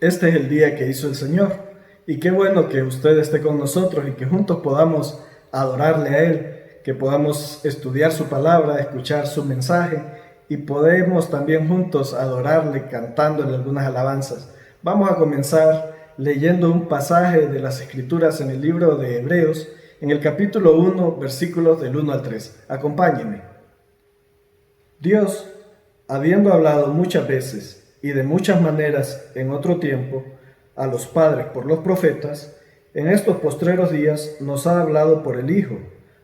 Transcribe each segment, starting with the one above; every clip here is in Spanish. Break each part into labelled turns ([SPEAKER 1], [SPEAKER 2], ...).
[SPEAKER 1] Este es el día que hizo el Señor, y qué bueno que usted esté con nosotros y que juntos podamos adorarle a Él, que podamos estudiar su palabra, escuchar su mensaje y podemos también juntos adorarle cantándole algunas alabanzas. Vamos a comenzar leyendo un pasaje de las Escrituras en el libro de Hebreos, en el capítulo 1, versículos del 1 al 3. Acompáñenme. Dios, habiendo hablado muchas veces y de muchas maneras en otro tiempo a los padres por los profetas, en estos postreros días nos ha hablado por el Hijo,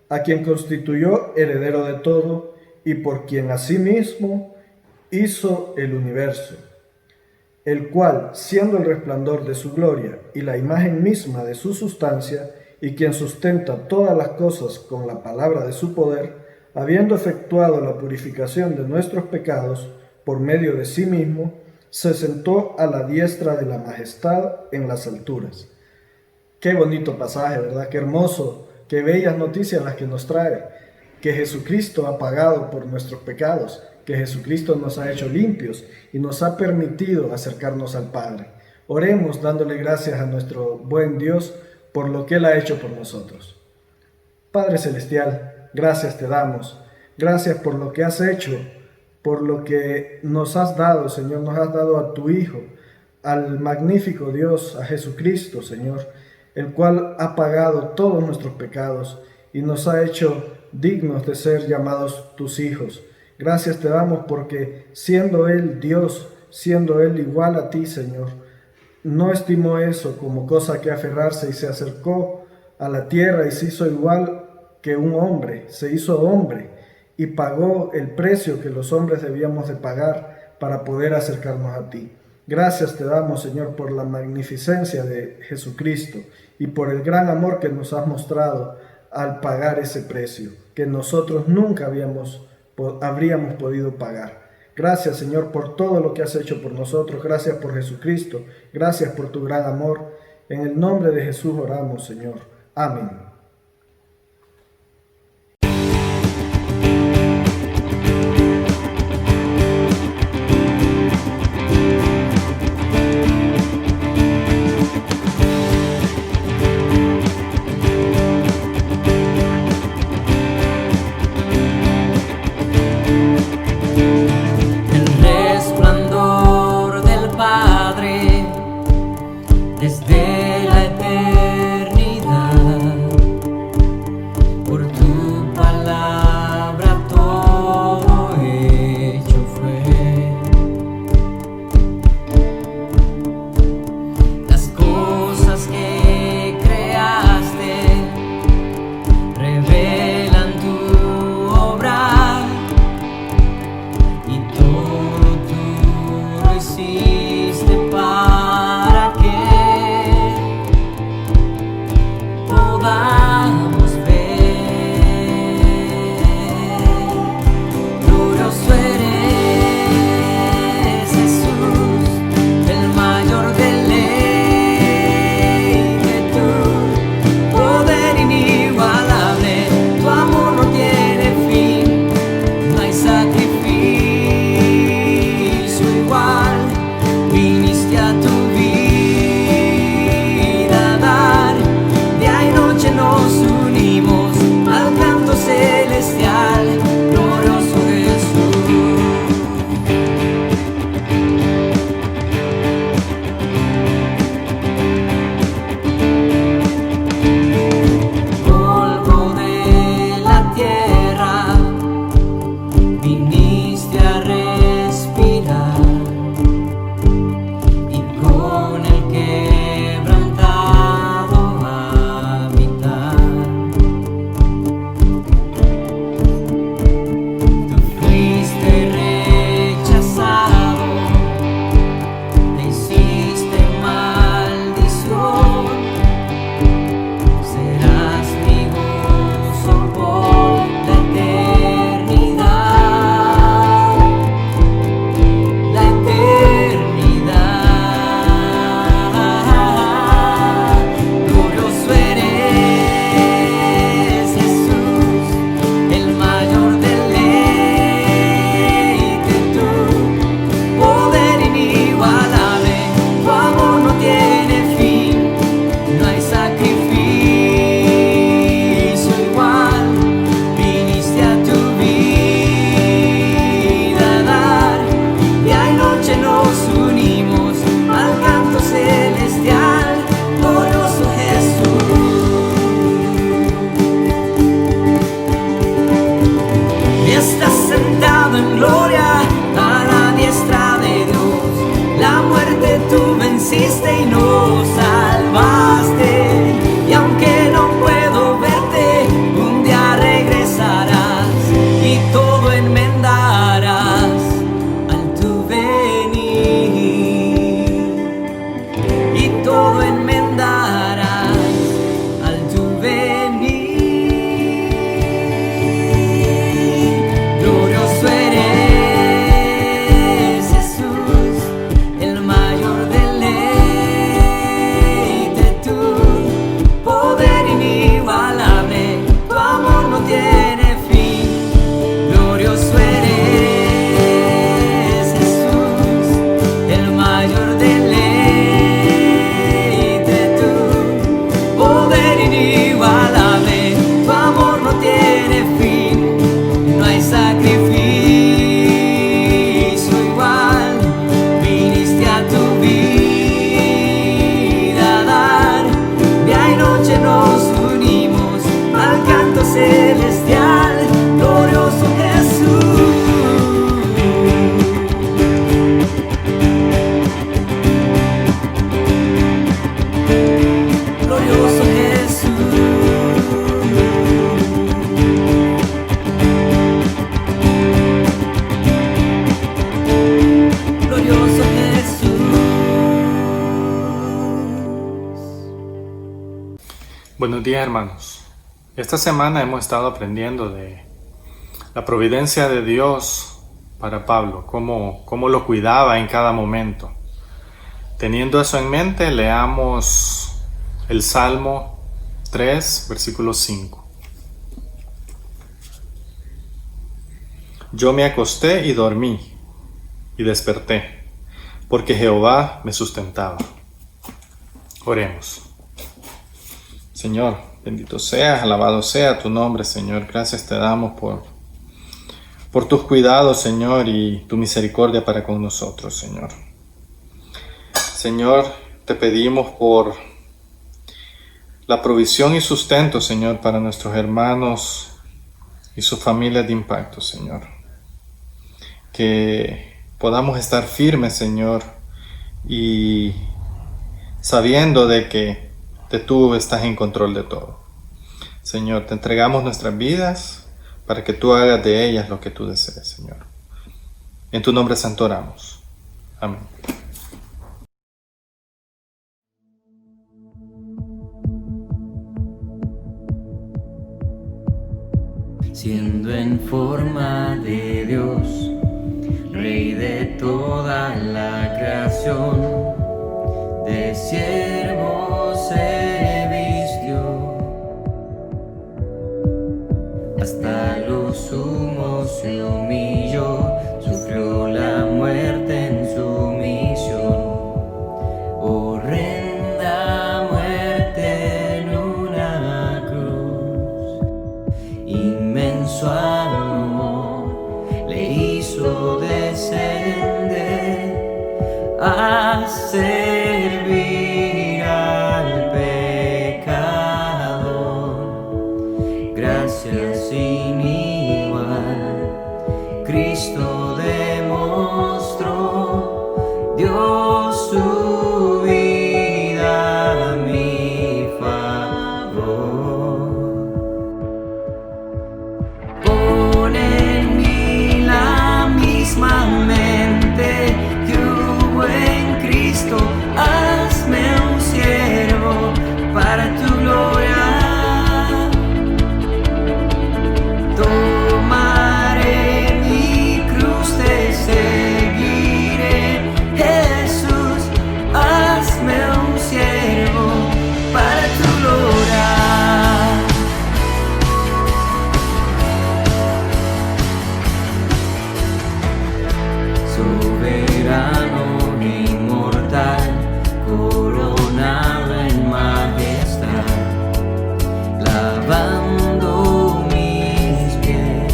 [SPEAKER 1] a quien constituyó heredero de todo y por quien asimismo hizo el universo, el cual, siendo el resplandor de su gloria y la imagen misma de su sustancia, y quien sustenta todas las cosas con la palabra de su poder, habiendo efectuado la purificación de nuestros pecados por medio de sí mismo, se sentó a la diestra de la majestad en las alturas. Qué bonito pasaje, ¿verdad? Qué hermoso, qué bellas noticias las que nos trae. Que Jesucristo ha pagado por nuestros pecados, que Jesucristo nos ha hecho limpios y nos ha permitido acercarnos al Padre. Oremos dándole gracias a nuestro buen Dios por lo que Él ha hecho por nosotros. Padre Celestial, gracias te damos. Gracias por lo que has hecho, por lo que nos has dado, Señor. Nos has dado a tu Hijo, al magnífico Dios, a Jesucristo, Señor, el cual ha pagado todos nuestros pecados y nos ha hecho dignos de ser llamados tus hijos. Gracias te damos porque siendo Él Dios, siendo Él igual a ti, Señor, no estimó eso como cosa que aferrarse y se acercó a la tierra y se hizo igual que un hombre, se hizo hombre y pagó el precio que los hombres debíamos de pagar para poder acercarnos a ti. Gracias te damos, Señor, por la magnificencia de Jesucristo y por el gran amor que nos has mostrado al pagar ese precio que nosotros nunca habríamos podido pagar. Gracias, Señor, por todo lo que has hecho por nosotros. Gracias por Jesucristo. Gracias por tu gran amor. En el nombre de Jesús oramos, Señor. Amén.
[SPEAKER 2] Desde la eternidad Buenos días, hermanos. Esta semana hemos estado aprendiendo de la providencia de Dios para Pablo, cómo lo cuidaba en cada momento. Teniendo eso en mente, leamos el Salmo 3, versículo 5. Yo me acosté y dormí, y desperté, porque Jehová me sustentaba. Oremos. Señor, bendito seas, alabado sea tu nombre, Señor. Gracias te damos por tus cuidados, Señor, y tu misericordia para con nosotros, Señor. Señor, te pedimos por la provisión y sustento, Señor, para nuestros hermanos y sus familias de impacto, Señor. Que podamos estar firmes, Señor, y sabiendo de que tú estás en control de todo. Señor, te entregamos nuestras vidas para que tú hagas de ellas lo que tú desees, Señor. En tu nombre santo oramos. Amén.
[SPEAKER 3] Siendo en forma de Dios, Rey de toda la creación, de siervo se vistió, hasta lo sumo se humilló, sufrió la muerte en sumisión, horrenda muerte en una cruz. Inmenso amor le hizo descender a servir al pecador. Gracias sin igual, Cristo demostró, dio su vida a mi favor. Pon en mí la misma mente que hubo en Cristo, hazme un siervo para tu gloria. Tomaré mi cruz, te seguiré. Jesús, hazme un siervo para tu gloria. Soberano e inmortal, coronado en majestad, lavando mis pies,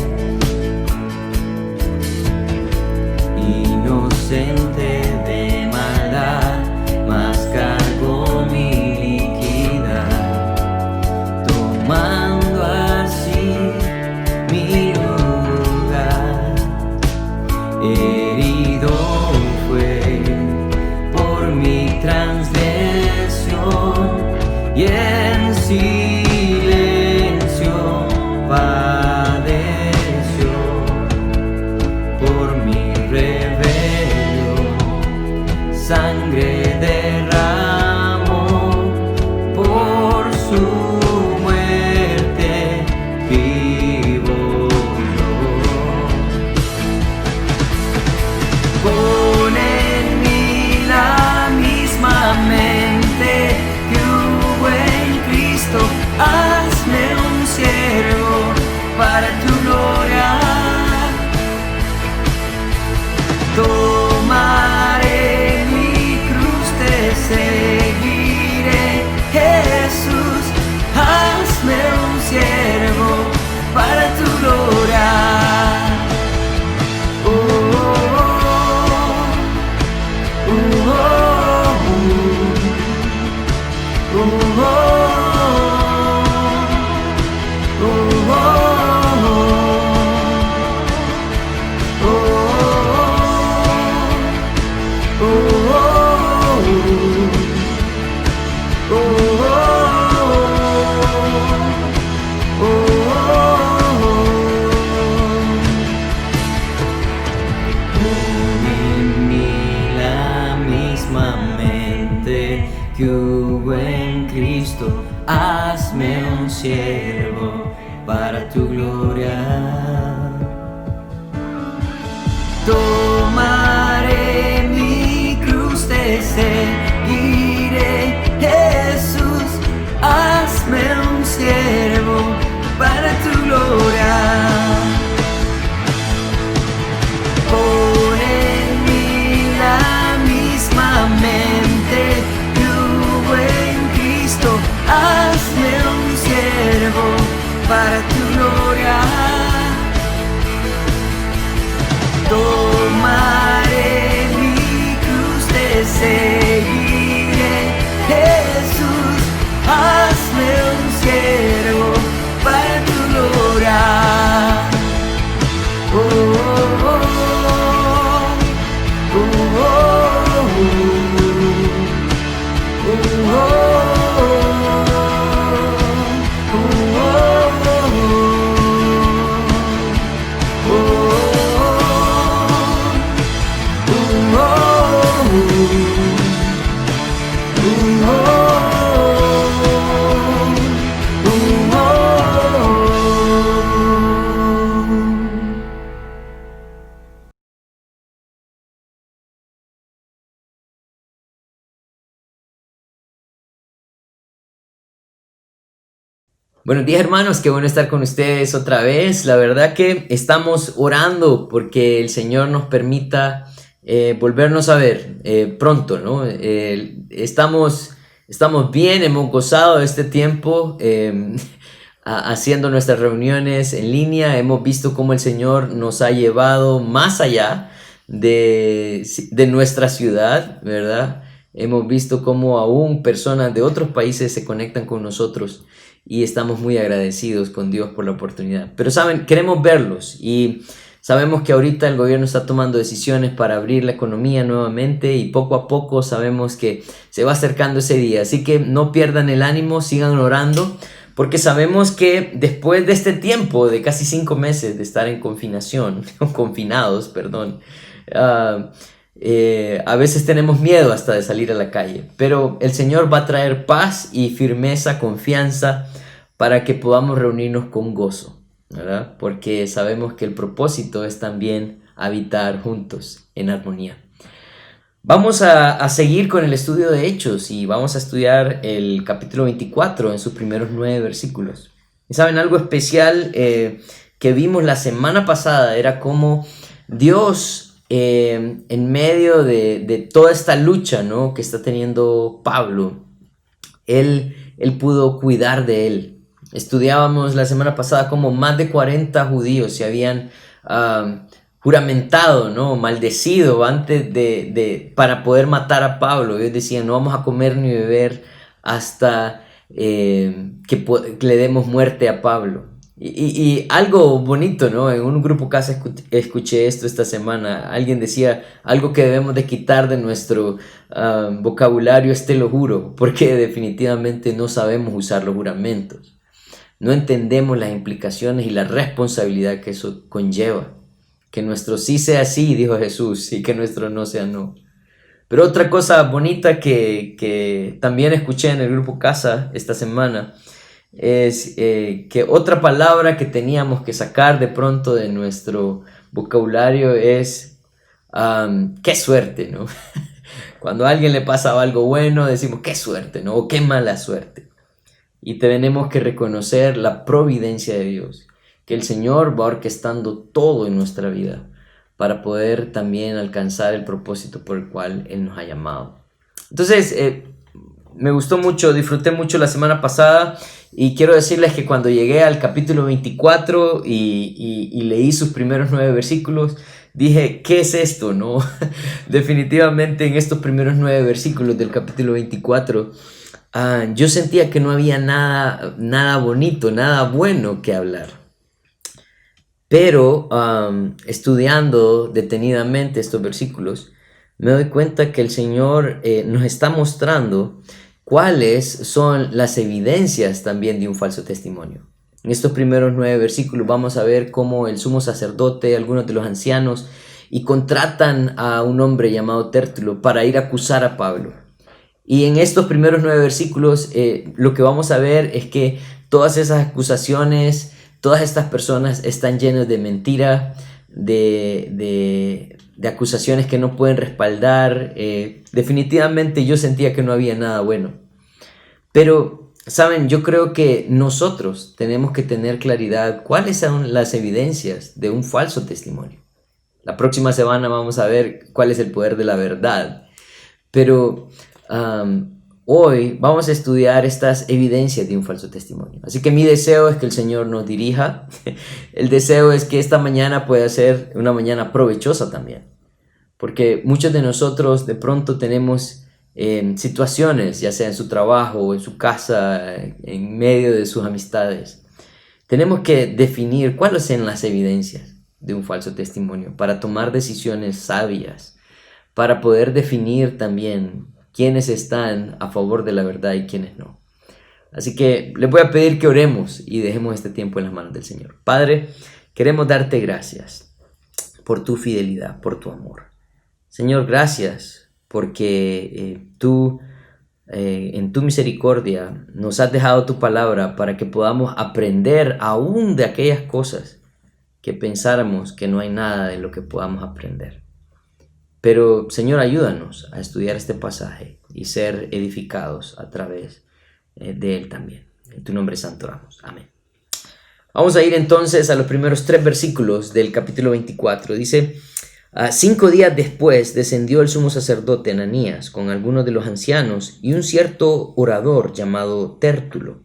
[SPEAKER 3] inocente de maldad, mas cargó mi iniquidad, tomando así mi lugar. Herido fue por mi transgresión y en silencio padeció por mi rebelión, sangre derramó por su muerte, vivo yo. Pon en mí la misma mente que hubo en Cristo, hazme un siervo para tu gloria. Tomaré mi cruz, te seguiré. Jesús, hazme un siervo para tu gloria. Que buen Cristo, hazme un siervo para tu gloria. Tomaré mi cruz, te seguiré, Jesús, hazme un siervo para tu gloria. Pon en mí la misma mente, tu buen Cristo, hazme un siervo para tu gloria. Tomaré mi cruz, te seguiré, Jesús, hazme un siervo para tu gloria. Oh, oh, oh, oh, oh, oh, oh, oh. Buenos días, hermanos, qué bueno estar con ustedes otra vez. La verdad que estamos orando porque el Señor nos permita volvernos a ver pronto, ¿no? Estamos bien, hemos gozado de este tiempo haciendo nuestras reuniones en línea. Hemos visto cómo el Señor nos ha llevado más allá de nuestra ciudad, ¿verdad? Hemos visto cómo aún personas de otros países se conectan con nosotros. Y estamos muy agradecidos con Dios por la oportunidad. Pero saben, queremos verlos y sabemos que ahorita el gobierno está tomando decisiones para abrir la economía nuevamente y poco a poco sabemos que se va acercando ese día. Así que no pierdan el ánimo, sigan orando, porque sabemos que después de este tiempo de casi 5 meses de estar en confinados, a veces tenemos miedo hasta de salir a la calle, pero el Señor va a traer paz y firmeza, confianza, para que podamos reunirnos con gozo, ¿verdad? Porque sabemos que el propósito es también habitar juntos en armonía. Vamos a seguir con el estudio de Hechos y vamos a estudiar el capítulo 24 en sus primeros 9 versículos. Y saben, algo especial que vimos la semana pasada era cómo Dios, en medio de toda esta lucha, ¿no?, que está teniendo Pablo, él pudo cuidar de él. Estudiábamos la semana pasada cómo más de 40 judíos se habían juramentado, ¿no?, maldecido antes para poder matar a Pablo. Ellos decían: no vamos a comer ni beber hasta que le demos muerte a Pablo. Y algo bonito, ¿no? En un grupo casa escuché esto esta semana. Alguien decía: algo que debemos de quitar de nuestro vocabulario es "te lo juro", porque definitivamente no sabemos usar los juramentos. No entendemos las implicaciones y la responsabilidad que eso conlleva. Que nuestro sí sea sí, dijo Jesús, y que nuestro no sea no. Pero otra cosa bonita que también escuché en el grupo casa esta semana es que otra palabra que teníamos que sacar de pronto de nuestro vocabulario es qué suerte, ¿no? Cuando a alguien le pasa algo bueno decimos qué suerte, ¿no? O qué mala suerte. Y tenemos que reconocer la providencia de Dios, que el Señor va orquestando todo en nuestra vida para poder también alcanzar el propósito por el cual Él nos ha llamado. Entonces, me gustó mucho, disfruté mucho la semana pasada y quiero decirles que cuando llegué al capítulo 24 y leí sus primeros 9 versículos, dije: ¿qué es esto, no? Definitivamente en estos primeros 9 versículos del capítulo 24 yo sentía que no había nada bonito, nada bueno que hablar. Pero estudiando detenidamente estos versículos, me doy cuenta que el Señor nos está mostrando cuáles son las evidencias también de un falso testimonio. En estos primeros 9 versículos vamos a ver cómo el sumo sacerdote, algunos de los ancianos, y contratan a un hombre llamado Tértulo para ir a acusar a Pablo. Y en estos primeros 9 versículos lo que vamos a ver es que todas esas acusaciones, todas estas personas están llenas de mentira, de acusaciones que no pueden respaldar. Definitivamente yo sentía que no había nada bueno. Pero, ¿saben? Yo creo que nosotros tenemos que tener claridad cuáles son las evidencias de un falso testimonio. La próxima semana vamos a ver cuál es el poder de la verdad. Pero hoy vamos a estudiar estas evidencias de un falso testimonio. Así que mi deseo es que el Señor nos dirija. El deseo es que esta mañana pueda ser una mañana provechosa también. Porque muchos de nosotros de pronto tenemos situaciones, ya sea en su trabajo o en su casa, en medio de sus amistades. Tenemos que definir cuáles son las evidencias de un falso testimonio para tomar decisiones sabias, para poder definir también quiénes están a favor de la verdad y quiénes no. Así que les voy a pedir que oremos y dejemos este tiempo en las manos del Señor. Padre, queremos darte gracias por tu fidelidad, por tu amor. Señor, gracias porque tú en tu misericordia nos has dejado tu palabra para que podamos aprender aún de aquellas cosas que pensáramos que no hay nada de lo que podamos aprender. Pero, Señor, ayúdanos a estudiar este pasaje y ser edificados a través de él también. En tu nombre santo oramos. Amén. Vamos a ir entonces a los primeros 3 versículos del capítulo 24. Dice: 5 días después descendió el sumo sacerdote Ananías con algunos de los ancianos y un cierto orador llamado Tértulo,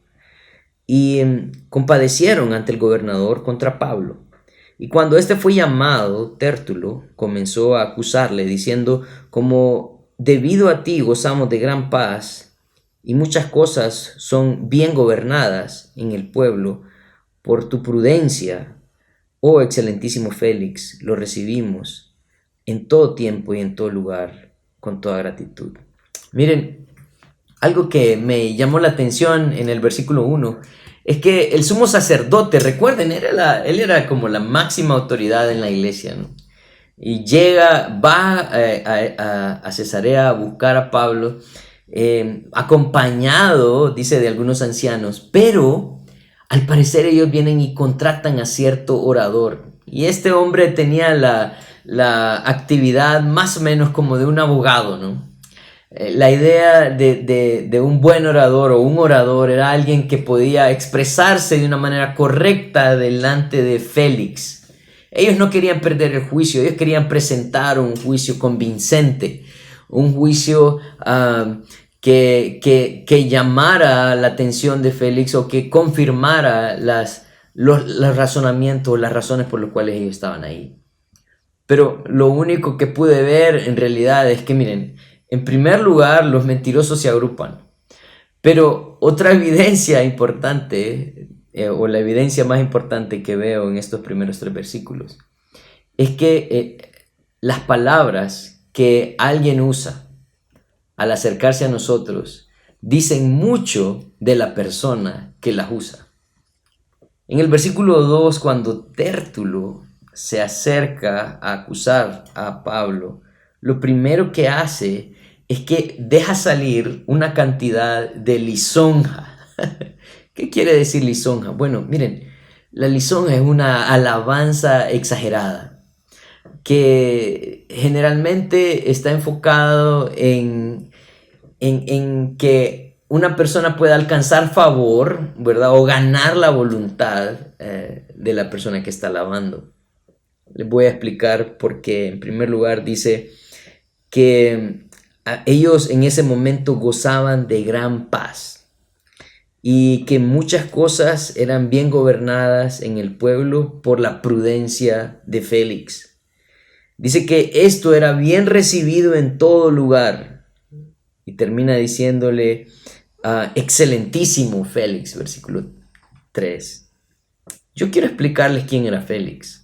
[SPEAKER 3] y compadecieron ante el gobernador contra Pablo. Y cuando éste fue llamado, Tértulo comenzó a acusarle, diciendo: como debido a ti gozamos de gran paz, y muchas cosas son bien gobernadas en el pueblo, por tu prudencia, oh excelentísimo Félix, lo recibimos en todo tiempo y en todo lugar, con toda gratitud. Miren, algo que me llamó la atención en el versículo 1 es que el sumo sacerdote, recuerden, él era como la máxima autoridad en la iglesia, ¿no? Y va a Cesarea a buscar a Pablo, acompañado, dice, de algunos ancianos, pero al parecer ellos vienen y contratan a cierto orador. Y este hombre tenía la actividad más o menos como de un abogado, ¿no? La idea de un buen orador o un orador era alguien que podía expresarse de una manera correcta delante de Félix. Ellos no querían perder el juicio, ellos querían presentar un juicio convincente, un juicio que llamara la atención de Félix o que confirmara los razonamientos, las razones por las cuales ellos estaban ahí. Pero lo único que pude ver en realidad es que, miren, en primer lugar, los mentirosos se agrupan. Pero otra evidencia importante, o la evidencia más importante que veo en estos primeros 3 versículos, es que las palabras que alguien usa al acercarse a nosotros dicen mucho de la persona que las usa. En el versículo 2, cuando Tértulo se acerca a acusar a Pablo, lo primero que hace es que deja salir una cantidad de lisonja. ¿Qué quiere decir lisonja? Bueno, miren, la lisonja es una alabanza exagerada que generalmente está enfocado en que una persona pueda alcanzar favor, ¿verdad? O ganar la voluntad de la persona que está alabando. Les voy a explicar por qué. En primer lugar, dice que ellos en ese momento gozaban de gran paz y que muchas cosas eran bien gobernadas en el pueblo por la prudencia de Félix. Dice que esto era bien recibido en todo lugar y termina diciéndole: excelentísimo Félix, versículo 3. Yo quiero explicarles quién era Félix.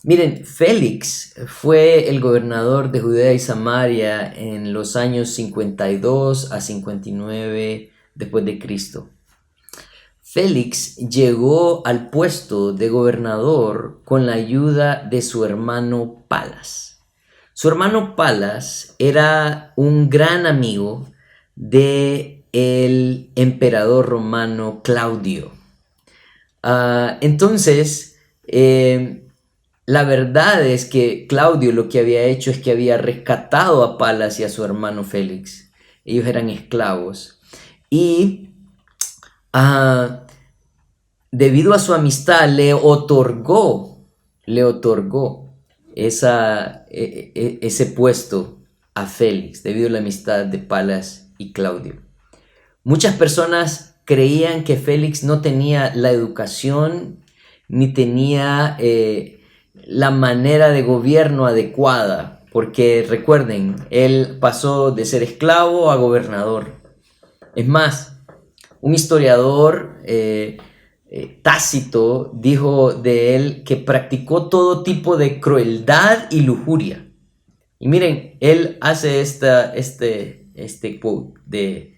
[SPEAKER 3] Miren, Félix fue el gobernador de Judea y Samaria en los años 52 a 59 después de Cristo. Félix llegó al puesto de gobernador con la ayuda de su hermano Palas. Su hermano Palas era un gran amigo de el emperador romano Claudio. Entonces, la verdad es que Claudio lo que había hecho es que había rescatado a Palas y a su hermano Félix. Ellos eran esclavos. Y debido a su amistad le otorgó ese puesto a Félix, debido a la amistad de Palas y Claudio. Muchas personas creían que Félix no tenía la educación ni tenía la manera de gobierno adecuada, porque recuerden, él pasó de ser esclavo a gobernador. Es más, un historiador Tácito dijo de él que practicó todo tipo de crueldad y lujuria. Y miren, él hace este quote de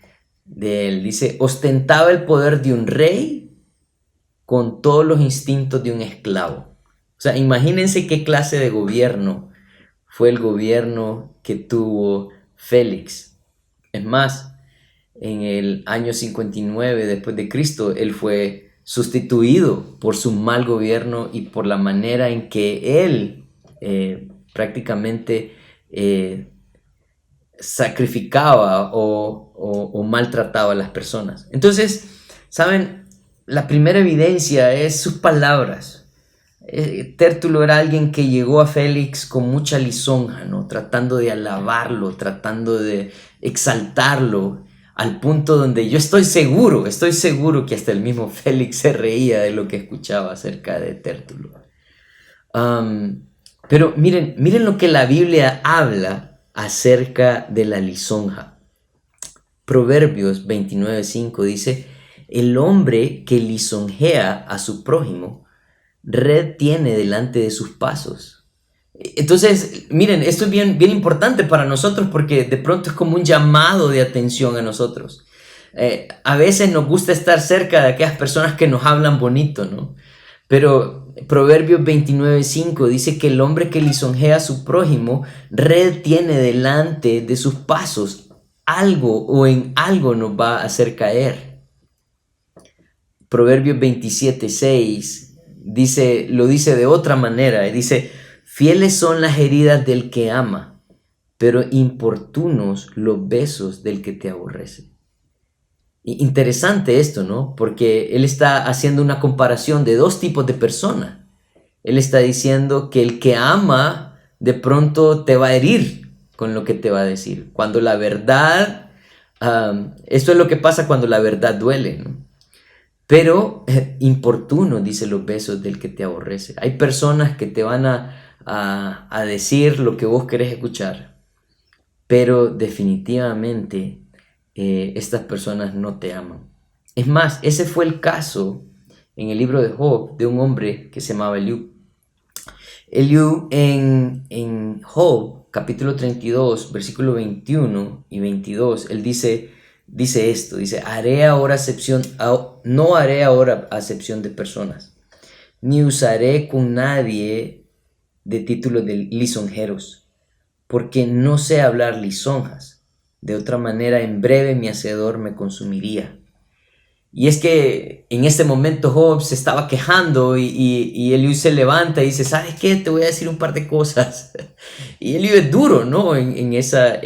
[SPEAKER 3] él. Dice, ostentaba el poder de un rey con todos los instintos de un esclavo. O sea, imagínense qué clase de gobierno fue el gobierno que tuvo Félix. Es más, en el año 59 después de Cristo, él fue sustituido por su mal gobierno y por la manera en que él prácticamente sacrificaba o maltrataba a las personas. Entonces, ¿saben? La primera evidencia es sus palabras. Tértulo era alguien que llegó a Félix con mucha lisonja, ¿no? Tratando de alabarlo, tratando de exaltarlo, al punto donde yo estoy seguro que hasta el mismo Félix se reía de lo que escuchaba acerca de Tértulo. Pero miren lo que la Biblia habla acerca de la lisonja. Proverbios 29:5 dice, el hombre que lisonjea a su prójimo, red tiene delante de sus pasos. Entonces, miren, esto es bien importante para nosotros porque de pronto es como un llamado de atención a nosotros. A veces nos gusta estar cerca de aquellas personas que nos hablan bonito, ¿no? Pero Proverbios 29:5 dice que el hombre que lisonjea a su prójimo, red tiene delante de sus pasos. Algo o en algo nos va a hacer caer. Proverbios 27:6 lo dice de otra manera. Dice, fieles son las heridas del que ama, pero importunos los besos del que te aborrece. Interesante esto, ¿no? Porque él está haciendo una comparación de dos tipos de personas. Él está diciendo que el que ama de pronto te va a herir con lo que te va a decir. Cuando la verdad, esto es lo que pasa cuando la verdad duele, ¿no? Pero importuno, dice, los besos del que te aborrece. Hay personas que te van a decir lo que vos querés escuchar, pero definitivamente estas personas no te aman. Es más, ese fue el caso en el libro de Job de un hombre que se llamaba Eliú. Eliú en Job, capítulo 32, versículo 21 y 22, él dice esto, dice, no haré ahora acepción de personas, ni usaré con nadie de títulos de lisonjeros, porque no sé hablar lisonjas. De otra manera, en breve mi hacedor me consumiría. Y es que en este momento Job se estaba quejando y Eliú se levanta y dice, ¿sabes qué? Te voy a decir un par de cosas. Y Eliú es duro, ¿no? En esa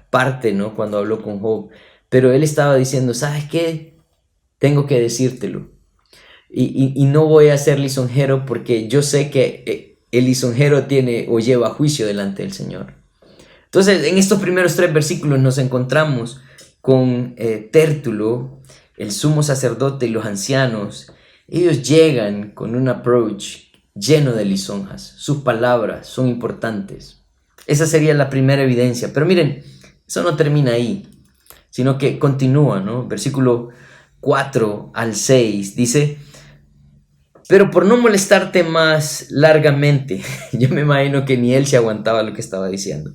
[SPEAKER 3] parte, ¿no? Cuando habló con Job. Pero él estaba diciendo, ¿sabes qué? Tengo que decírtelo. Y no voy a ser lisonjero porque yo sé que el lisonjero tiene o lleva juicio delante del Señor. Entonces, en estos primeros 3 versículos nos encontramos con Tértulo, el sumo sacerdote y los ancianos. Ellos llegan con un approach lleno de lisonjas. Sus palabras son importantes. Esa sería la primera evidencia. Pero miren, eso no termina ahí, sino que continúa, ¿no? Versículo 4 al 6 dice, pero por no molestarte más largamente, yo me imagino que ni él se aguantaba lo que estaba diciendo.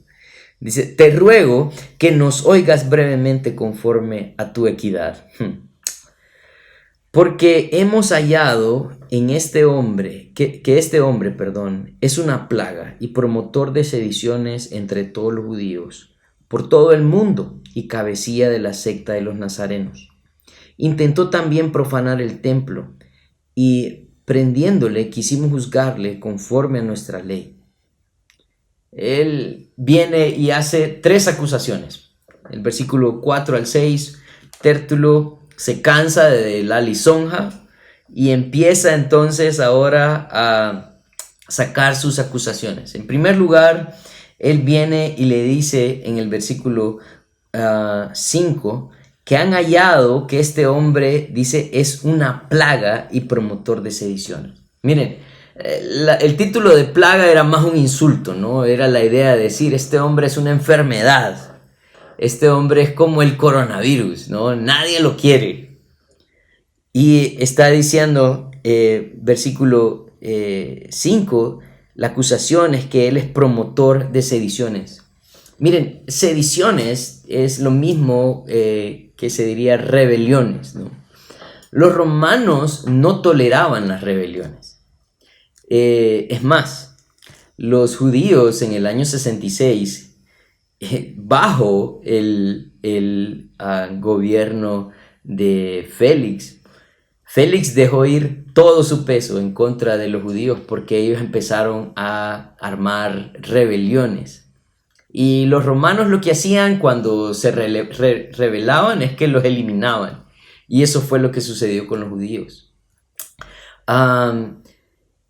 [SPEAKER 3] Dice, te ruego que nos oigas brevemente conforme a tu equidad. Porque hemos hallado en este hombre, que este hombre, es una plaga y promotor de sediciones entre todos los judíos, por todo el mundo, y cabecilla de la secta de los nazarenos. Intentó también profanar el templo, y prendiéndole quisimos juzgarle conforme a nuestra ley. Él viene y hace 3 acusaciones. El versículo 4 al 6, Tértulo se cansa de la lisonja y empieza entonces ahora a sacar sus acusaciones. En primer lugar, él viene y le dice en el versículo 5 que han hallado que este hombre, dice, es una plaga y promotor de sediciones. Miren, el título de plaga era más un insulto, ¿no? Era la idea de decir, este hombre es una enfermedad. Este hombre es como el coronavirus, ¿no? Nadie lo quiere. Y está diciendo, versículo 5, la acusación es que él es promotor de sediciones. Miren, sediciones es lo mismo que se diría rebeliones, ¿no? Los romanos no toleraban las rebeliones. Es más, los judíos en el año 66, bajo el gobierno de Félix dejó ir todo su peso en contra de los judíos porque ellos empezaron a armar rebeliones. Y los romanos lo que hacían cuando se rebelaban es que los eliminaban. Y eso fue lo que sucedió con los judíos.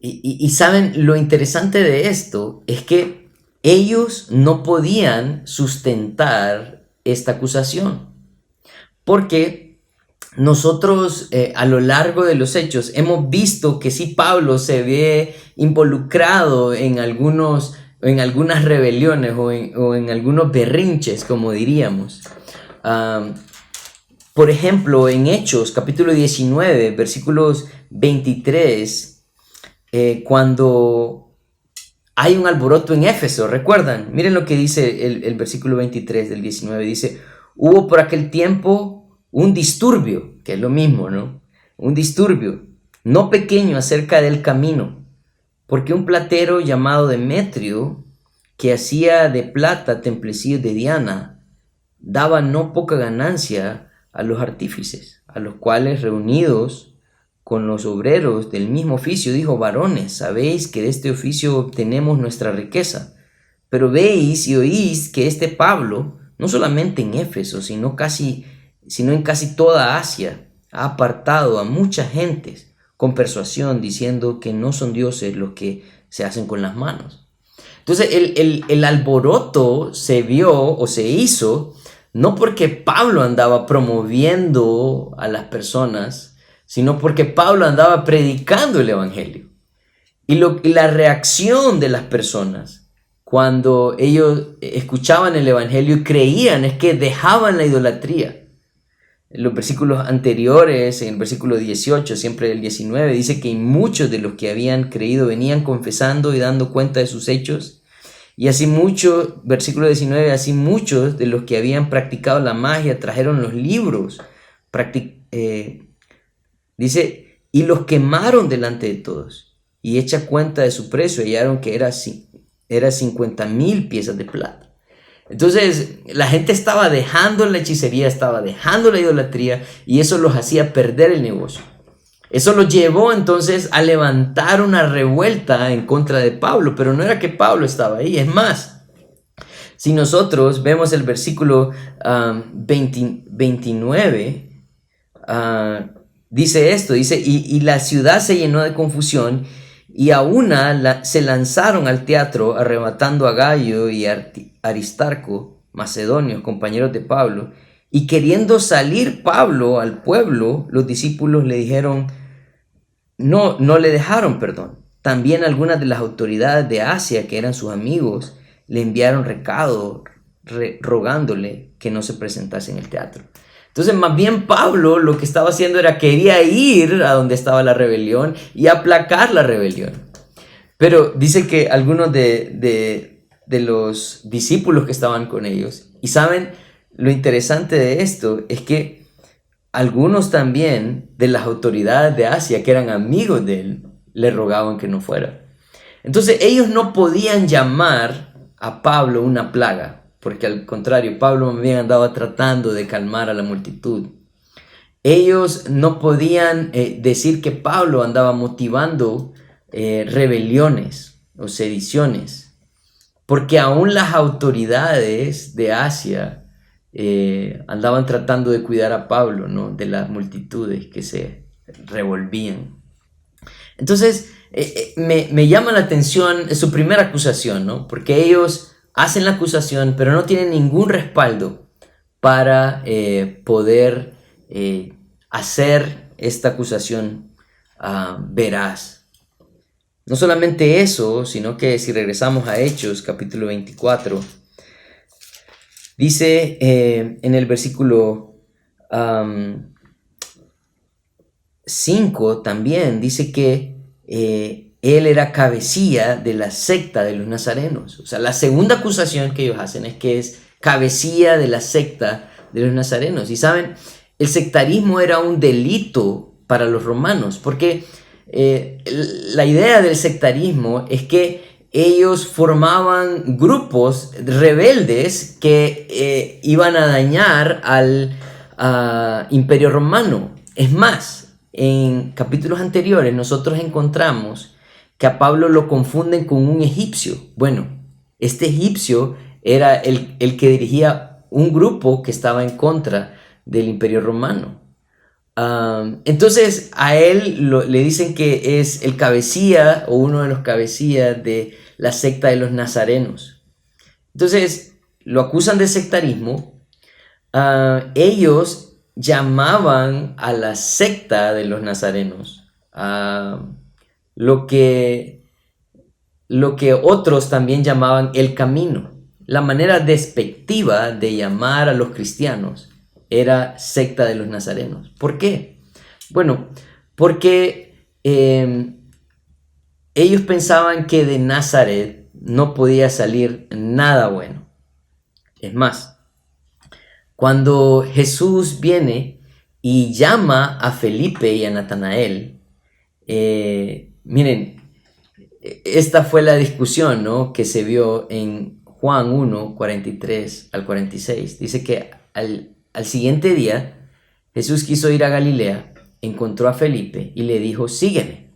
[SPEAKER 3] Y saben, lo interesante de esto es que ellos no podían sustentar esta acusación. Porque nosotros a lo largo de los hechos hemos visto que sí, Pablo se ve involucrado en algunas rebeliones o en algunos berrinches, como diríamos. Por ejemplo, en Hechos, capítulo 19, versículos 23, cuando hay un alboroto en Éfeso, ¿recuerdan? Miren lo que dice el versículo 23 del 19, dice, hubo por aquel tiempo un disturbio, que es lo mismo, ¿no? Un disturbio, no pequeño acerca del camino, porque un platero llamado Demetrio, que hacía de plata templecillos de Diana, daba no poca ganancia a los artífices, a los cuales reunidos con los obreros del mismo oficio, dijo, varones, sabéis que de este oficio obtenemos nuestra riqueza, pero veis y oís que este Pablo, no solamente en Éfeso, sino en casi toda Asia, ha apartado a muchas gentes con persuasión, diciendo que no son dioses los que se hacen con las manos. Entonces el alboroto se vio o se hizo no porque Pablo andaba promoviendo a las personas, sino porque Pablo andaba predicando el evangelio. Y la reacción de las personas cuando ellos escuchaban el evangelio y creían es que dejaban la idolatría. En los versículos anteriores, en el versículo 18, siempre el 19, dice que muchos de los que habían creído venían confesando y dando cuenta de sus hechos. Y así muchos, versículo 19, así muchos de los que habían practicado la magia trajeron los libros, dice, y los quemaron delante de todos. Y hecha cuenta de su precio, hallaron que era 50,000 piezas de plata. Entonces, la gente estaba dejando la hechicería, estaba dejando la idolatría, y eso los hacía perder el negocio. Eso los llevó entonces a levantar una revuelta en contra de Pablo, pero no era que Pablo estaba ahí. Es más, si nosotros vemos el versículo 29, dice esto, dice, y la ciudad se llenó de confusión, y a una se lanzaron al teatro, arrebatando a Gayo y Aristarco, macedonios, compañeros de Pablo, y queriendo salir Pablo al pueblo, los discípulos le dijeron, no le dejaron, perdón. También algunas de las autoridades de Asia, que eran sus amigos, le enviaron recado rogándole que no se presentase en el teatro. Entonces, más bien Pablo lo que estaba haciendo era quería ir a donde estaba la rebelión y aplacar la rebelión. Pero dice que algunos de los discípulos que estaban con ellos, y saben, lo interesante de esto es que algunos también de las autoridades de Asia, que eran amigos de él, le rogaban que no fuera. Entonces ellos no podían llamar a Pablo una plaga, porque al contrario, Pablo me había andado tratando de calmar a la multitud. Ellos no podían decir que Pablo andaba motivando rebeliones o sediciones, porque aún las autoridades de Asia andaban tratando de cuidar a Pablo, ¿no?, de las multitudes que se revolvían. Entonces, me llama la atención su primera acusación, ¿no?, porque ellos hacen la acusación, pero no tienen ningún respaldo para poder hacer esta acusación veraz. No solamente eso, sino que si regresamos a Hechos, capítulo 24, dice en el versículo 5 también, dice que él era cabecilla de la secta de los nazarenos. O sea, la segunda acusación que ellos hacen es que es cabecilla de la secta de los nazarenos. Y saben, el sectarismo era un delito para los romanos, porque la idea del sectarismo es que ellos formaban grupos rebeldes que iban a dañar al Imperio Romano. Es más, en capítulos anteriores nosotros encontramos que a Pablo lo confunden con un egipcio. Bueno, este egipcio era el que dirigía un grupo que estaba en contra del Imperio Romano. Entonces a él le dicen que es el cabecilla o uno de los cabecillas de la secta de los nazarenos. Entonces lo acusan de sectarismo. Ellos llamaban a la secta de los nazarenos lo que otros también llamaban el camino. La manera despectiva de llamar a los cristianos era secta de los nazarenos. ¿Por qué? Bueno, porque ellos pensaban que de Nazaret no podía salir nada bueno. Es más, cuando Jesús viene y llama a Felipe y a Natanael, miren, esta fue la discusión, ¿no?, que se vio en Juan 1, 43 al 46. Dice que al siguiente día Jesús quiso ir a Galilea, encontró a Felipe y le dijo: sígueme.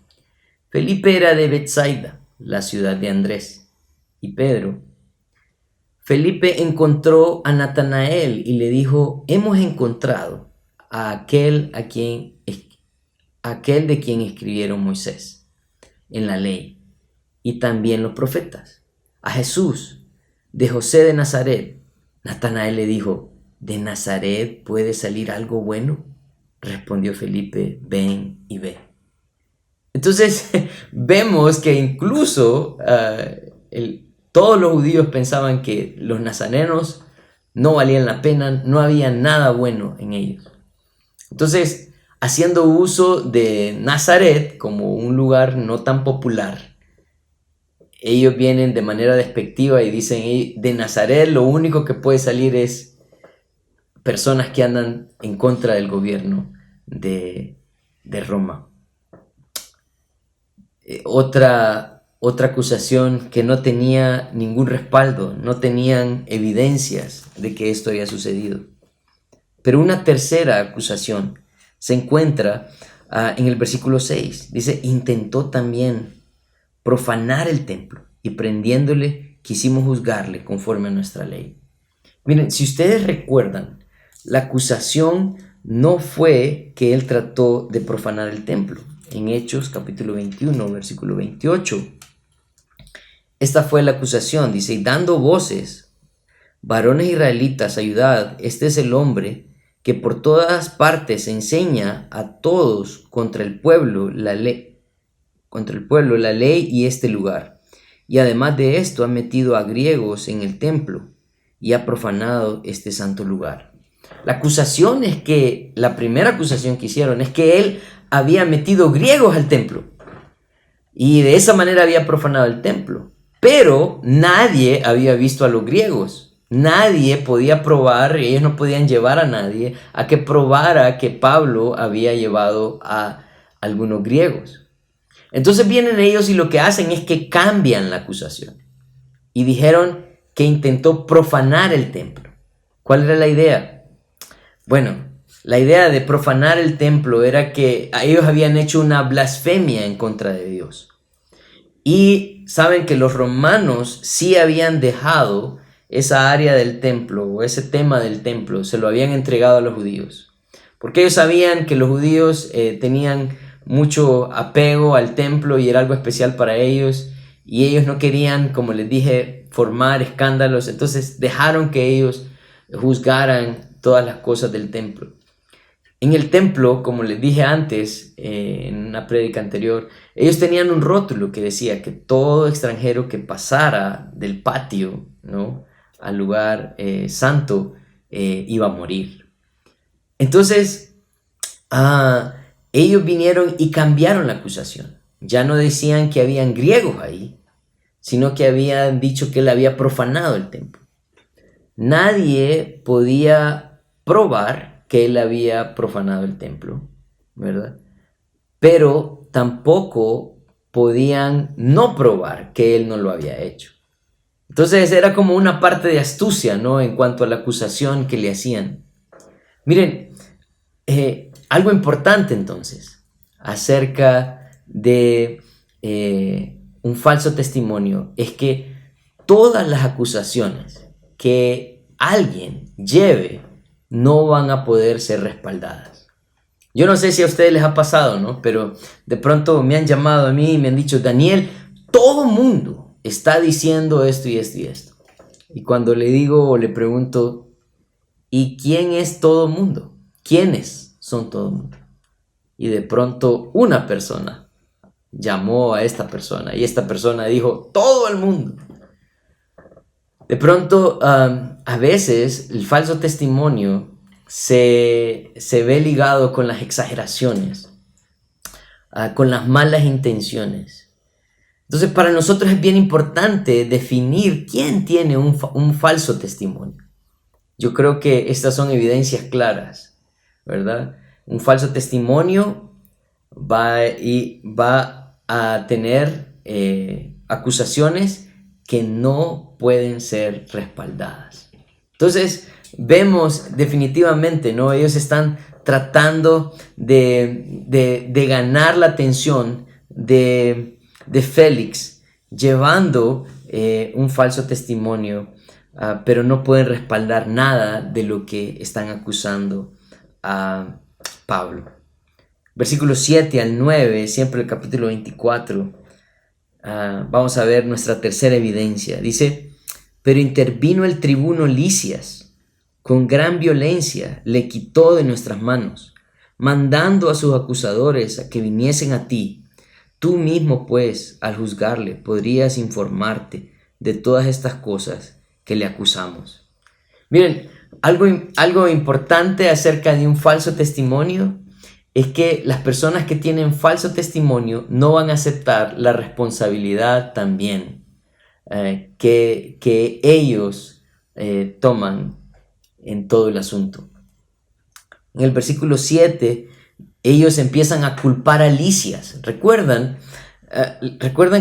[SPEAKER 3] Felipe era de Betsaida, la ciudad de Andrés y Pedro. Felipe encontró a Natanael y le dijo: hemos encontrado a aquel de quien escribieron Moisés en la ley y también los profetas, a Jesús, de José de Nazaret. Natanael le dijo: ¿de Nazaret puede salir algo bueno? Respondió Felipe: ven y ve. Entonces vemos que incluso todos los judíos pensaban que los nazarenos no valían la pena, no había nada bueno en ellos. Entonces, haciendo uso de Nazaret como un lugar no tan popular, ellos vienen de manera despectiva y dicen: de Nazaret lo único que puede salir es personas que andan en contra del gobierno de Roma. Otra acusación que no tenía ningún respaldo, no tenían evidencias de que esto había sucedido. Pero una tercera acusación se encuentra en el versículo 6. Dice: intentó también profanar el templo y prendiéndole quisimos juzgarle conforme a nuestra ley. Miren, si ustedes recuerdan, la acusación no fue que él trató de profanar el templo. En Hechos capítulo 21, versículo 28, esta fue la acusación. Dice: y dando voces, varones israelitas, ayudad, este es el hombre que por todas partes enseña a todos contra el pueblo la ley y este lugar. Y además de esto ha metido a griegos en el templo y ha profanado este santo lugar. La acusación es que, la primera acusación que hicieron es que él había metido griegos al templo y de esa manera había profanado el templo. Pero nadie había visto a los griegos nadie podía probar, ellos no podían llevar a nadie a que probara que Pablo había llevado a algunos griegos. Entonces vienen ellos y lo que hacen es que cambian la acusación. Y dijeron que intentó profanar el templo. ¿Cuál era la idea? Bueno, la idea de profanar el templo era que ellos habían hecho una blasfemia en contra de Dios. Y saben que los romanos sí habían dejado esa área del templo o ese tema del templo, se lo habían entregado a los judíos. Porque ellos sabían que los judíos tenían mucho apego al templo y era algo especial para ellos. Y ellos no querían, como les dije, formar escándalos. Entonces dejaron que ellos juzgaran todas las cosas del templo. En el templo, como les dije antes, en una prédica anterior, ellos tenían un rótulo que decía que todo extranjero que pasara del patio, ¿no?, al lugar santo iba a morir. Entonces, ellos vinieron y cambiaron la acusación. Ya no decían que habían griegos ahí, sino que habían dicho que él había profanado el templo. Nadie podía probar que él había profanado el templo, ¿verdad? Pero tampoco podían no probar que él no lo había hecho. Entonces era como una parte de astucia, ¿no?, en cuanto a la acusación que le hacían. Miren, algo importante entonces acerca de un falso testimonio es que todas las acusaciones que alguien lleve no van a poder ser respaldadas. Yo no sé si a ustedes les ha pasado, ¿no?, pero de pronto me han llamado a mí y me han dicho: Daniel, todo mundo está diciendo esto y esto y esto. Y cuando le digo o le pregunto: ¿y quién es todo mundo? ¿Quiénes son todo mundo? Y de pronto una persona llamó a esta persona y esta persona dijo: todo el mundo. De pronto, a veces el falso testimonio se ve ligado con las exageraciones, con las malas intenciones. Entonces, para nosotros es bien importante definir quién tiene un falso testimonio. Yo creo que estas son evidencias claras, ¿verdad? Un falso testimonio va a tener acusaciones que no pueden ser respaldadas. Entonces, vemos definitivamente, ¿no?, ellos están tratando de ganar la atención de Félix, llevando un falso testimonio, pero no pueden respaldar nada de lo que están acusando a Pablo. Versículos 7 al 9, siempre el capítulo 24, vamos a ver nuestra tercera evidencia. Dice: pero intervino el tribuno Lisias, con gran violencia le quitó de nuestras manos, mandando a sus acusadores a que viniesen a ti. Tú mismo, pues, al juzgarle, podrías informarte de todas estas cosas que le acusamos. Miren, algo importante acerca de un falso testimonio es que las personas que tienen falso testimonio no van a aceptar la responsabilidad también que ellos toman en todo el asunto. En el versículo 7, ellos empiezan a culpar a Lisias. ¿Recuerdan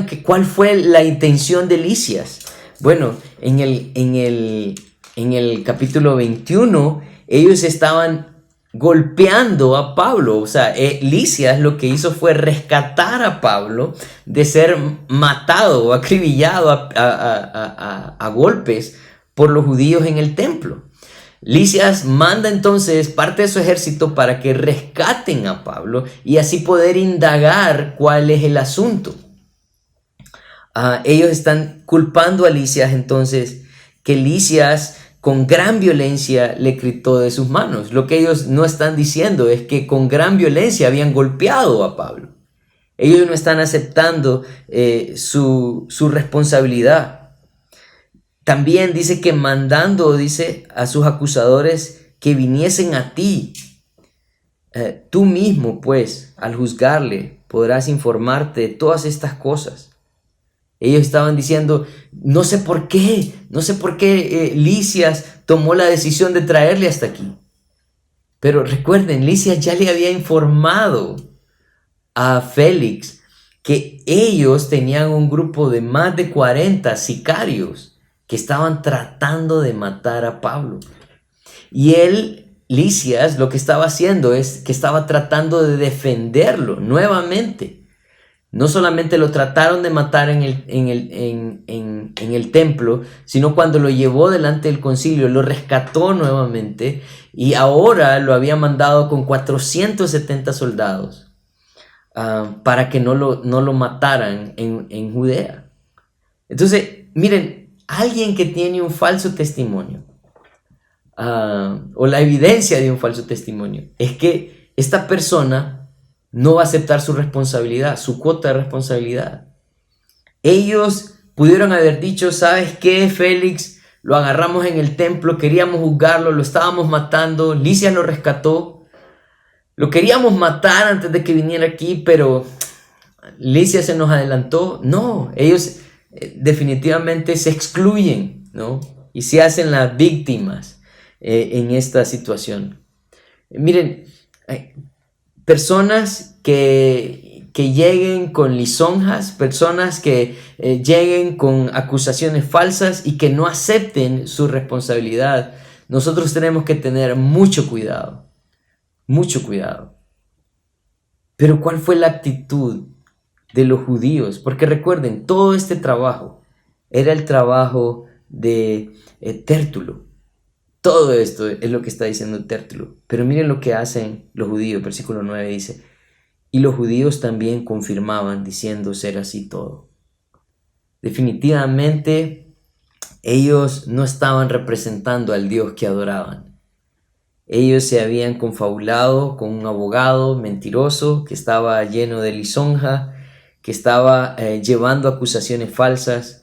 [SPEAKER 3] que cuál fue la intención de Lisias? Bueno, en el capítulo 21, ellos estaban golpeando a Pablo. O sea, Lisias lo que hizo fue rescatar a Pablo de ser matado o acribillado a golpes por los judíos en el templo. Lisias manda entonces parte de su ejército para que rescaten a Pablo y así poder indagar cuál es el asunto. Ellos están culpando a Lisias entonces, que Lisias con gran violencia le quitó de sus manos. Lo que ellos no están diciendo es que con gran violencia habían golpeado a Pablo. Ellos no están aceptando su responsabilidad. También dice que mandando, dice, a sus acusadores que viniesen a ti. Tú mismo, pues, al juzgarle, podrás informarte de todas estas cosas. Ellos estaban diciendo, no sé por qué Lisias tomó la decisión de traerle hasta aquí. Pero recuerden, Lisias ya le había informado a Félix que ellos tenían un grupo de más de 40 sicarios que estaban tratando de matar a Pablo. Y Lisias, lo que estaba haciendo es que estaba tratando de defenderlo nuevamente. No solamente lo trataron de matar en el templo, sino cuando lo llevó delante del concilio, lo rescató nuevamente y ahora lo había mandado con 470 soldados para que no lo mataran en Judea. Entonces, miren, alguien que tiene un falso testimonio, o la evidencia de un falso testimonio, es que esta persona no va a aceptar su responsabilidad, su cuota de responsabilidad. Ellos pudieron haber dicho, ¿sabes qué, Félix? Lo agarramos en el templo, queríamos juzgarlo, lo estábamos matando, Lisias lo rescató, lo queríamos matar antes de que viniera aquí, pero Lisias se nos adelantó. No, ellos definitivamente se excluyen, ¿no? Y se hacen las víctimas en esta situación. Miren, personas que lleguen con lisonjas, personas que lleguen con acusaciones falsas y que no acepten su responsabilidad. Nosotros tenemos que tener mucho cuidado, mucho cuidado. Pero ¿cuál fue la actitud de los judíos? Porque recuerden, todo este trabajo era el trabajo de Tértulo. Todo esto es lo que está diciendo Tértulo. Pero miren lo que hacen los judíos. Versículo 9 dice, y los judíos también confirmaban diciendo ser así todo. Definitivamente ellos no estaban representando al Dios que adoraban. Ellos se habían confabulado con un abogado mentiroso que estaba lleno de lisonja, que estaba llevando acusaciones falsas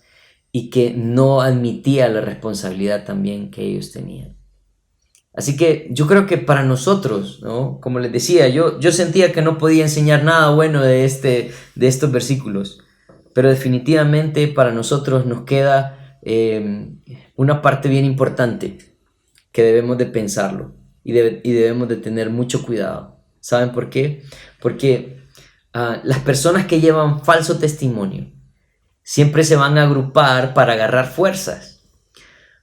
[SPEAKER 3] y que no admitía la responsabilidad también que ellos tenían. Así que yo creo que para nosotros, ¿no? Como les decía, yo sentía que no podía enseñar nada bueno de estos versículos, pero definitivamente para nosotros nos queda una parte bien importante que debemos de pensarlo y debemos de tener mucho cuidado. ¿Saben por qué? Porque las personas que llevan falso testimonio siempre se van a agrupar para agarrar fuerzas,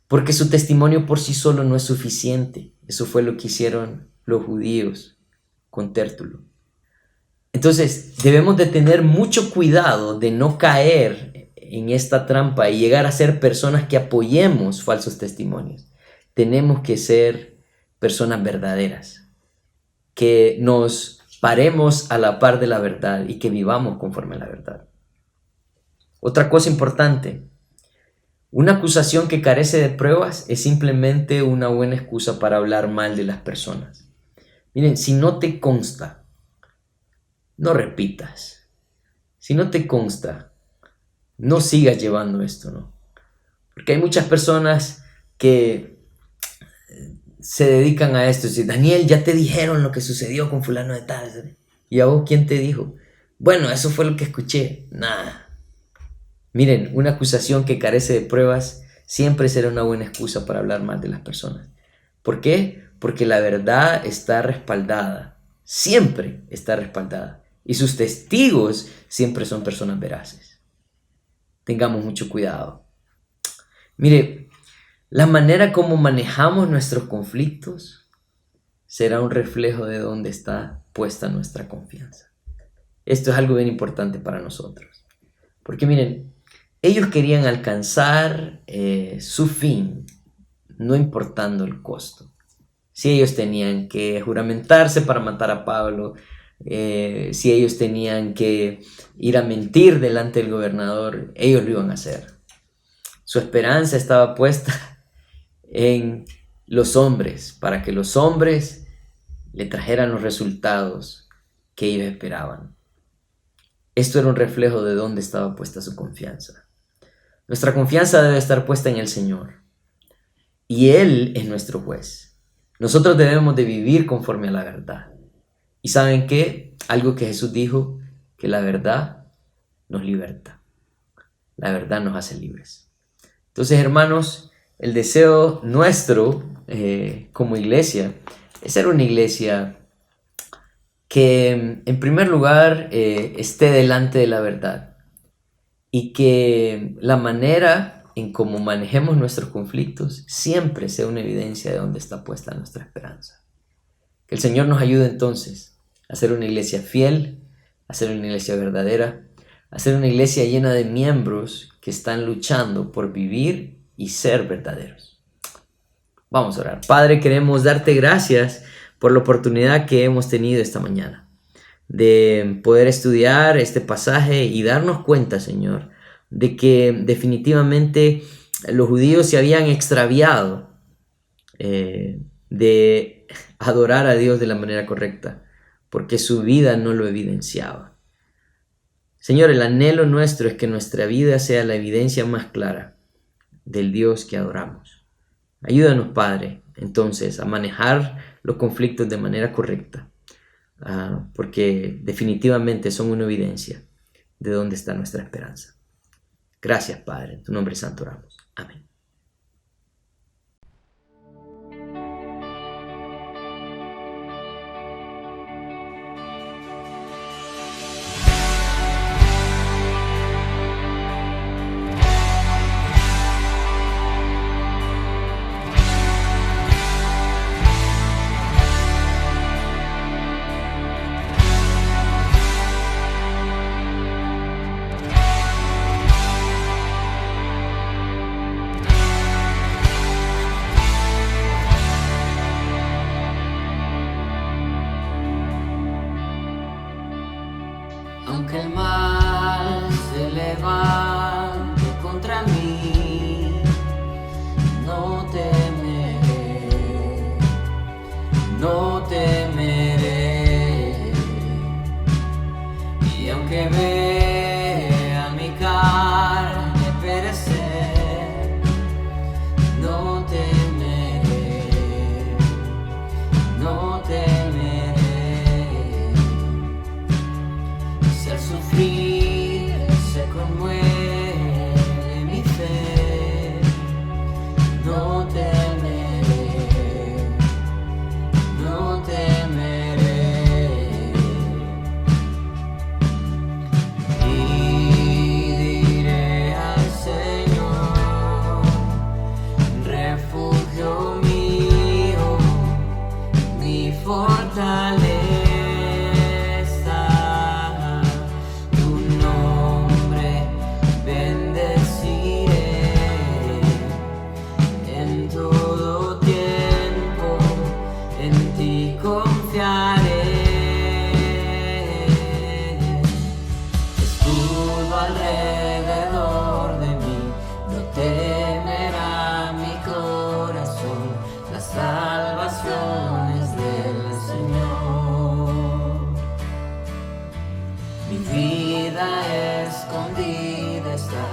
[SPEAKER 3] porque su testimonio por sí solo no es suficiente. Eso fue lo que hicieron los judíos con Tértulo. Entonces, debemos de tener mucho cuidado de no caer en esta trampa y llegar a ser personas que apoyemos falsos testimonios. Tenemos que ser personas verdaderas, que nos paremos a la par de la verdad y que vivamos conforme a la verdad. Otra cosa importante, una acusación que carece de pruebas es simplemente una buena excusa para hablar mal de las personas. Miren, si no te consta, no repitas. Si no te consta, no sigas llevando esto, ¿no? Porque hay muchas personas que se dedican a esto. Daniel, ya te dijeron lo que sucedió con fulano de tal. ¿Y a vos quién te dijo? Bueno, eso fue lo que escuché. Nada. Miren, una acusación que carece de pruebas siempre será una buena excusa para hablar mal de las personas. ¿Por qué? Porque la verdad está respaldada. Siempre está respaldada. Y sus testigos siempre son personas veraces. Tengamos mucho cuidado. Mire, la manera como manejamos nuestros conflictos será un reflejo de dónde está puesta nuestra confianza. Esto es algo bien importante para nosotros. Porque miren, ellos querían alcanzar su fin, no importando el costo. Si ellos tenían que juramentarse para matar a Pablo, si ellos tenían que ir a mentir delante del gobernador, ellos lo iban a hacer. Su esperanza estaba puesta en los hombres, para que los hombres le trajeran los resultados que ellos esperaban. Esto era un reflejo de dónde estaba puesta su confianza. Nuestra confianza debe estar puesta en el Señor, y Él es nuestro juez. Nosotros debemos de vivir conforme a la verdad. ¿Y saben qué? Algo que Jesús dijo, que la verdad nos liberta. La verdad nos hace libres. Entonces, hermanos, el deseo nuestro como iglesia es ser una iglesia que, en primer lugar, esté delante de la verdad, y que la manera en cómo manejemos nuestros conflictos siempre sea una evidencia de dónde está puesta nuestra esperanza. Que el Señor nos ayude entonces a ser una iglesia fiel, a ser una iglesia verdadera, a ser una iglesia llena de miembros que están luchando por vivir y ser verdaderos. Vamos a orar. Padre, queremos darte gracias por la oportunidad que hemos tenido esta mañana de poder estudiar este pasaje y darnos cuenta, Señor, de que definitivamente los judíos se habían extraviado de adorar a Dios de la manera correcta, porque su vida no lo evidenciaba. Señor, el anhelo nuestro es que nuestra vida sea la evidencia más clara del Dios que adoramos. Ayúdanos, Padre, entonces, a manejar los conflictos de manera correcta, porque definitivamente son una evidencia de dónde está nuestra esperanza. Gracias, Padre. En tu nombre santo oramos. Amén.
[SPEAKER 4] Aunque el mal se levante contra mí, no temeré, no temeré. Y aunque vea mi carne perecer, no temeré, no temeré. Sufrir se conmueve mi fe, no temeré, no temeré. Y diré al Señor, refugio mío, mi fortaleza. Alrededor de mí, no temerá mi corazón, las salvaciones del Señor. Mi vida escondida está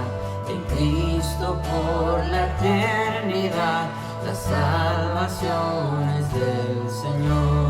[SPEAKER 4] en Cristo por la eternidad, las salvaciones del Señor.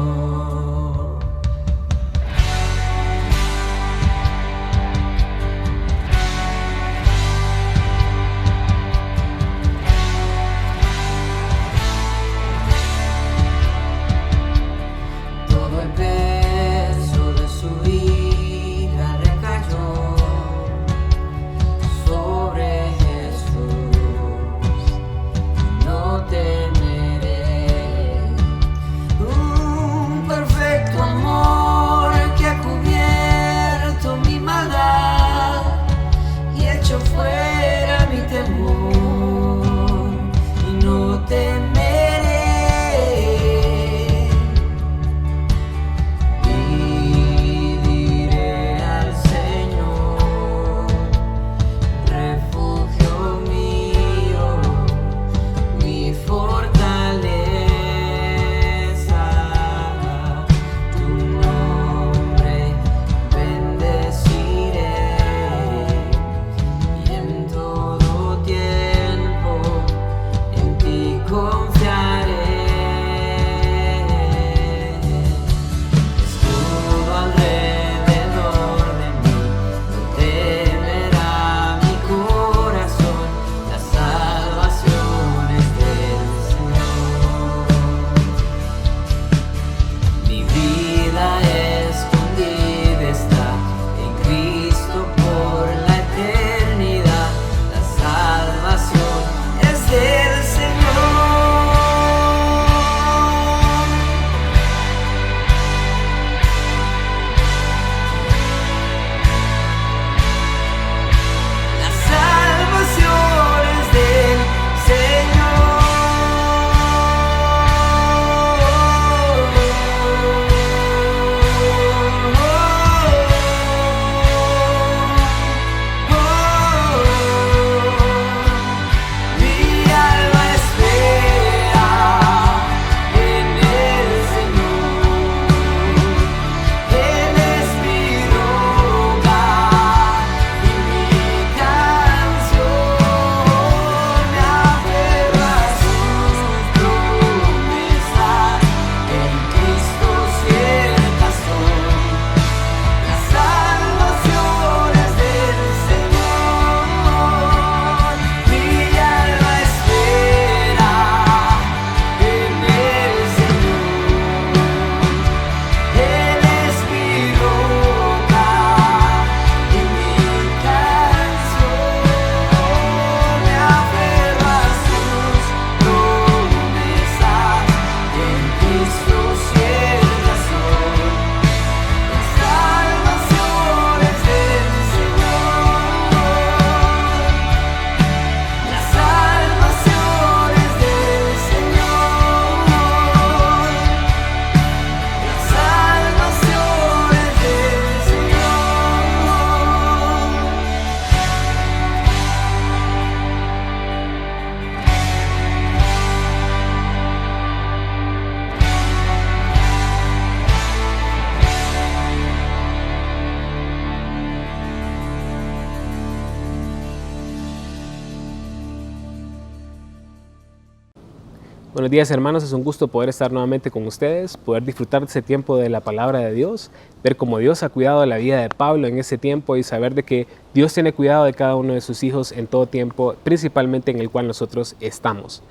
[SPEAKER 5] Buenos días, hermanos, es un gusto poder estar nuevamente con ustedes, poder disfrutar de ese tiempo de la palabra de Dios, ver cómo Dios ha cuidado de la vida de Pablo en ese tiempo y saber de que Dios tiene cuidado de cada uno de sus hijos en todo tiempo, principalmente en el cual nosotros estamos.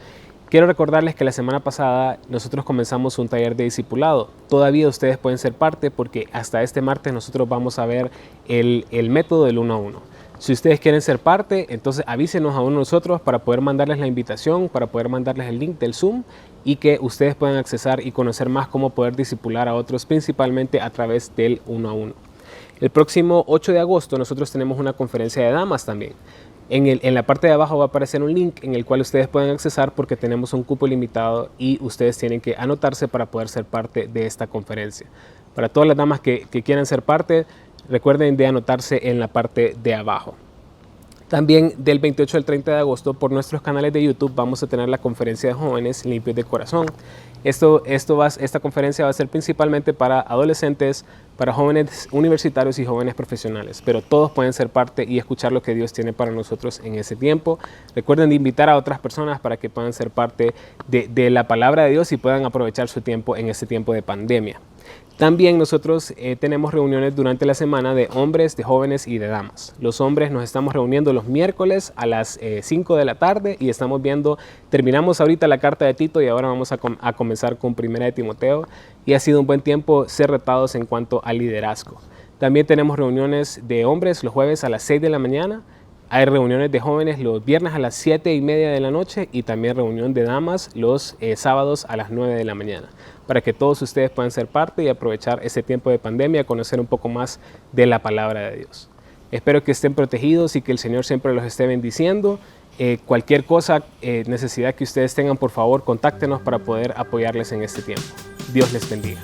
[SPEAKER 5] Quiero recordarles que la semana pasada nosotros comenzamos un taller de discipulado. Todavía ustedes pueden ser parte porque hasta este martes nosotros vamos a ver el método del 1 a 1. Si ustedes quieren ser parte, entonces avísenos a uno de nosotros para poder mandarles la invitación, para poder mandarles el link del Zoom y que ustedes puedan accesar y conocer más cómo poder discipular a otros, principalmente a través del 1 a 1. El próximo 8 de agosto nosotros tenemos una conferencia de damas también. En la parte de abajo va a aparecer un link en el cual ustedes pueden accesar porque tenemos un cupo limitado y ustedes tienen que anotarse para poder ser parte de esta conferencia. Para todas las damas que quieran ser parte, recuerden de anotarse en la parte de abajo. También del 28 al 30 de agosto por nuestros canales de YouTube vamos a tener la conferencia de jóvenes limpios de corazón. Esta conferencia va a ser principalmente para adolescentes, para jóvenes universitarios y jóvenes profesionales, pero todos pueden ser parte y escuchar lo que Dios tiene para nosotros en ese tiempo. Recuerden de invitar a otras personas para que puedan ser parte de la palabra de Dios y puedan aprovechar su tiempo en ese tiempo de pandemia. También nosotros tenemos reuniones durante la semana de hombres, de jóvenes y de damas. Los hombres nos estamos reuniendo los miércoles a las 5 de la tarde y terminamos ahorita la carta de Tito y ahora vamos a comenzar con Primera de Timoteo y ha sido un buen tiempo ser retados en cuanto al liderazgo. También tenemos reuniones de hombres los jueves a las 6 de la mañana. Hay reuniones de jóvenes los viernes a las 7:30 de la noche y también reunión de damas los sábados a las 9 de la mañana, para que todos ustedes puedan ser parte y aprovechar ese tiempo de pandemia, conocer un poco más de la palabra de Dios. Espero que estén protegidos y que el Señor siempre los esté bendiciendo. Cualquier cosa, necesidad que ustedes tengan, por favor, contáctenos para poder apoyarles en este tiempo. Dios les bendiga.